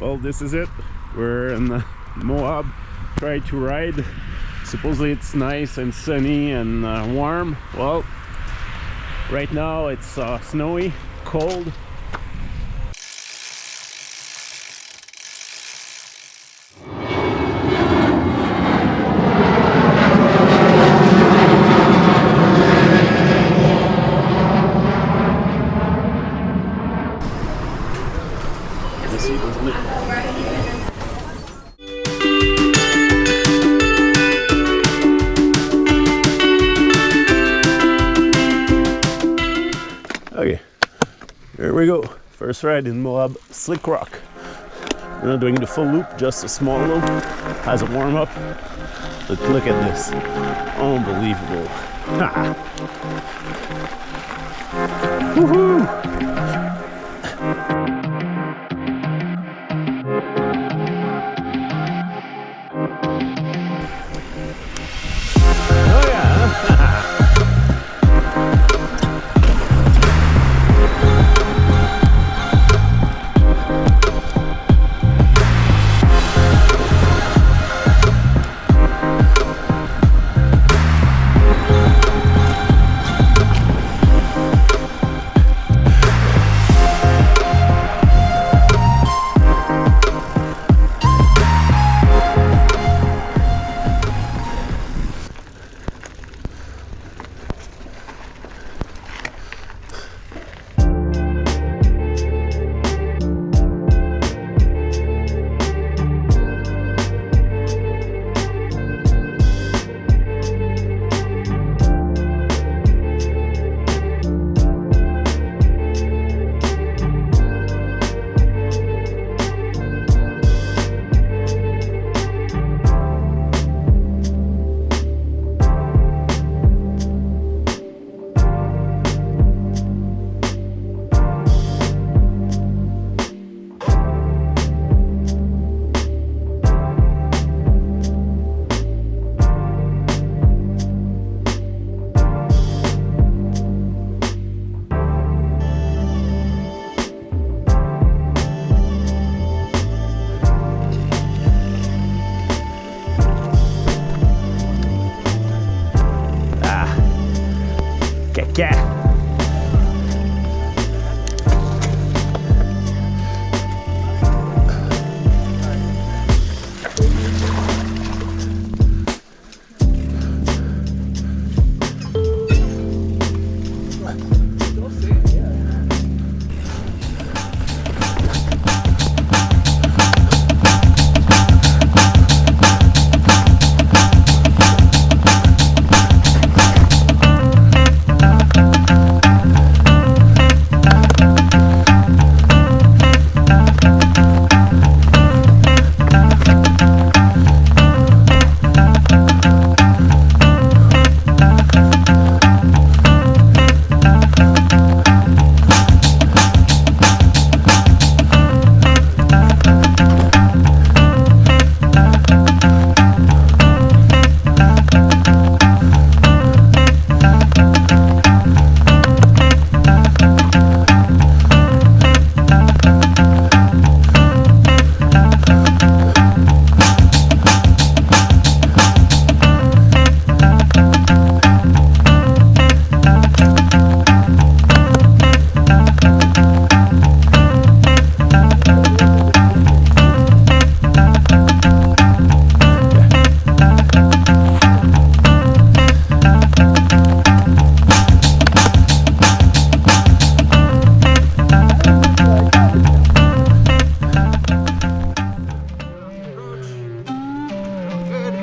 Well, this is it. We're in Moab. Try to ride. Supposedly it's nice and sunny and warm. Well, right now it's snowy, cold. Okay, here we go. First ride in Moab, Slick Rock. We're not doing the full loop, just a small loop as a warm up. But look at this, unbelievable. Woohoo! Yeah.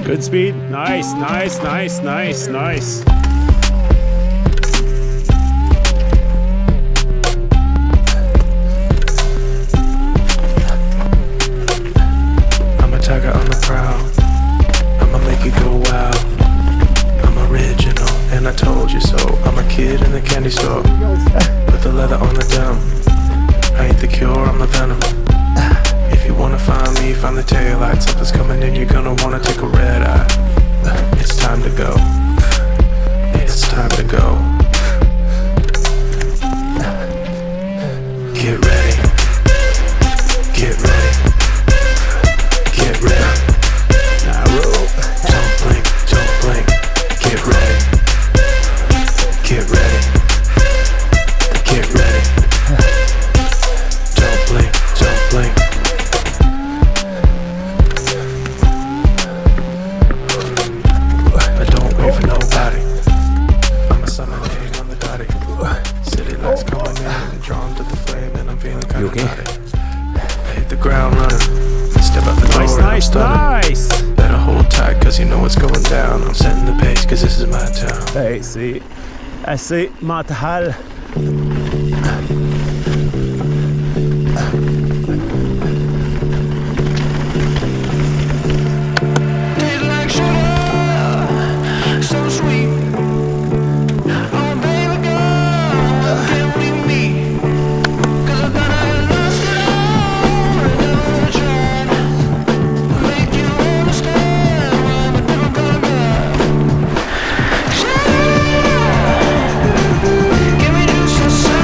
Good speed. Nice, nice, nice, nice, nice. I'm a tiger on the prowl. I'ma make it go wild. I'm original, and I told you so. I'm a kid in the candy store. Put the leather on the dumb. I ain't the cure, I'm the venom. If you wanna find me, find the taillight. Something's coming in, you're gonna wanna take a red eye. It's time to go. It's time to go. Get ready. Get ready. flame, drawn to the flame, and I'm feeling kinda okay? naughty. I hit the ground running, step out the door Nice, and I'm nice, stunning. nice. Better hold tight, cause you know what's going down. I'm setting the pace, cause this is my town. Hey, c'est assez mental. Tastes like sugar, so sweet. Oh baby girl, can we meet? Cause I thought I had lost it all, and never tried to make you understand I'm a different kind of guy. Give me just a second.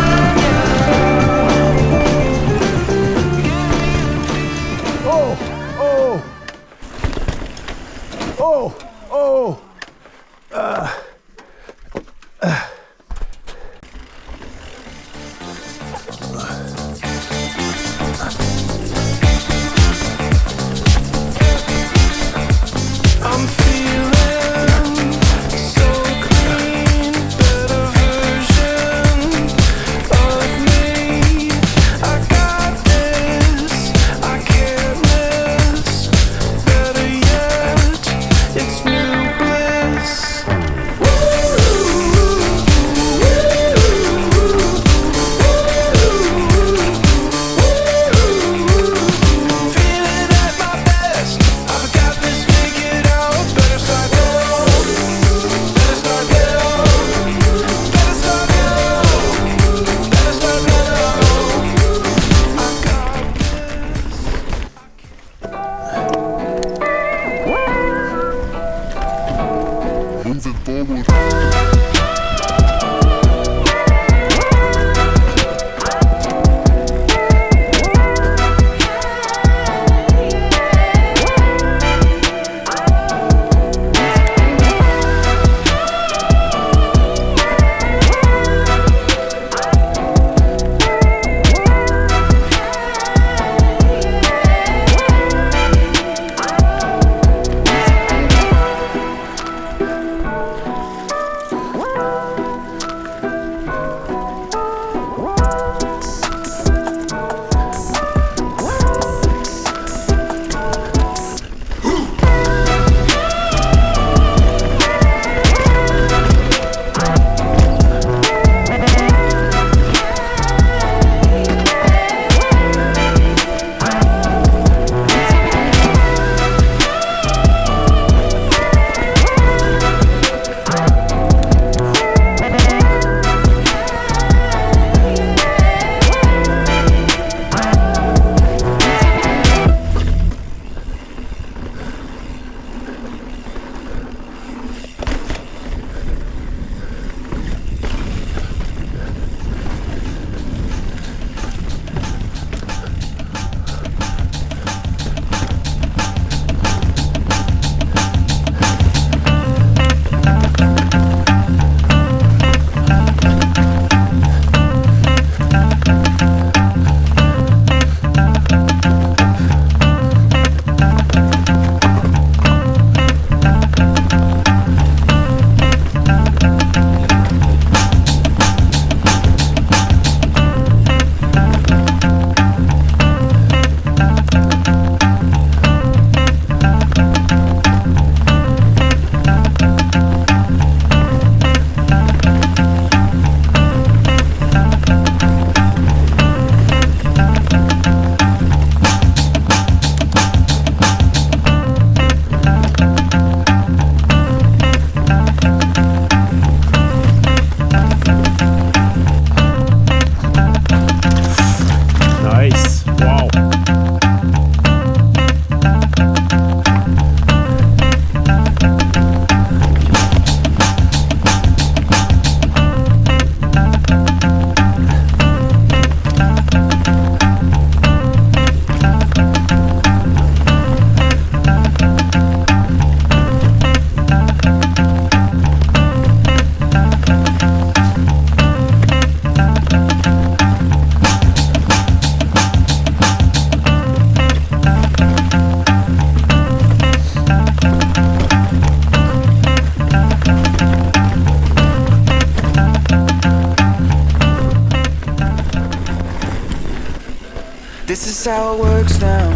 This is how it works now.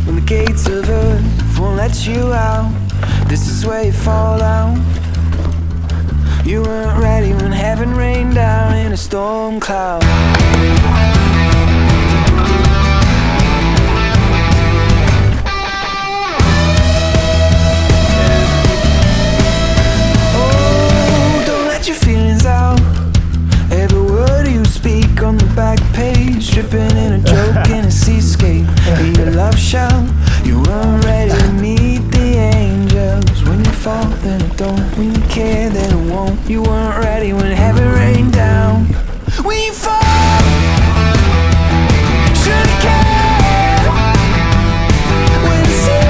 When the gates of earth won't let you out, this is where you fall out. You weren't ready when heaven rained down in a storm cloud. Oh, don't let your feelings out. Every word you speak on the back page, dripping in a joke in a seascape. Be a love shout. You weren't ready to meet the angels. When you fall, then it don't. When you care, then it won't. You weren't ready when heaven rained down. When you fall, should've cared. When you see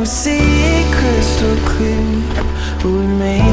we see it crystal clear, but we made